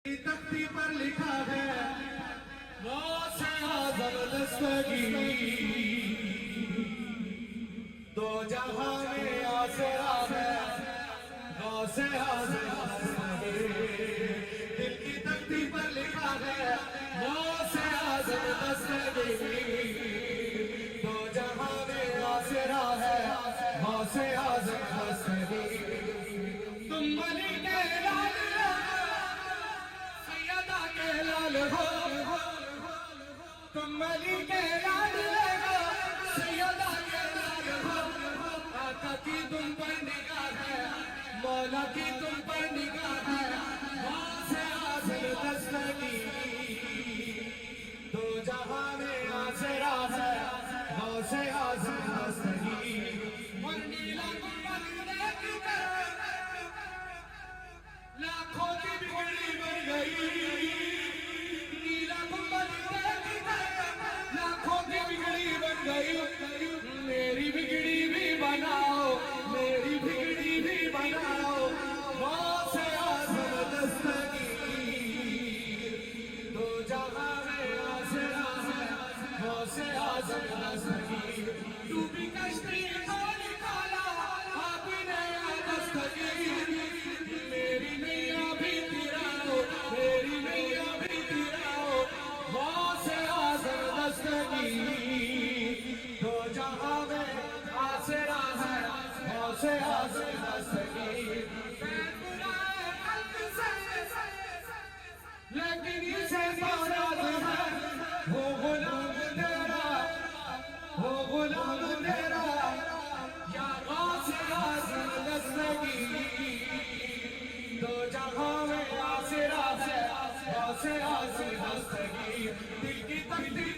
तख्ती पर लिखा है गौसे आज़म दस्तगीर, दो जहां में आसरा है गौसे आज़म दस्तगीर। दिल की तख्ती पर लिखा है गौसे आज़म दस्तगीर, दो जहां में आसरा है गौसे आज़म दस्तगीर। तुम वली के लाल के लाल हो, तुम अली के लाल हो, सैयदा के लाल हो। आका की तुम पर निगाह है, मौला की तुम पर निगाह है। गौसे आज़म दस्तगीर, दो जहां में आसरा है गौसे आज़म दस्तगीर। और नीला गुंबद देखकर लाखों की बिगड़ी बन गई, लाखों की बिगड़ी बन गई। मेरी बिगड़ी भी बनाओ, मेरी बिगड़ी भी बनाओ। गौसे आज़म दस्तगीर, दो जहां में आसरा है गौसे आज़म दस्तगीर। डूबी कश्ती को निकाला आपने दस्तगीर, मेरी नैया भी तिराओ, मेरी नैया भी तिराओ। गौसे आज़म दस्तगीर, दो जहां में आसरा है गौसे आज़म दस्तगीर। लेकिन इसे नाराज है वो गुलाम तेरा, वो गुलाम तेरा या गौसे आज़म दस्तगीर, दो जहां में आसरा है गौसे आज़म दस्तगीर। दिल की तख्ती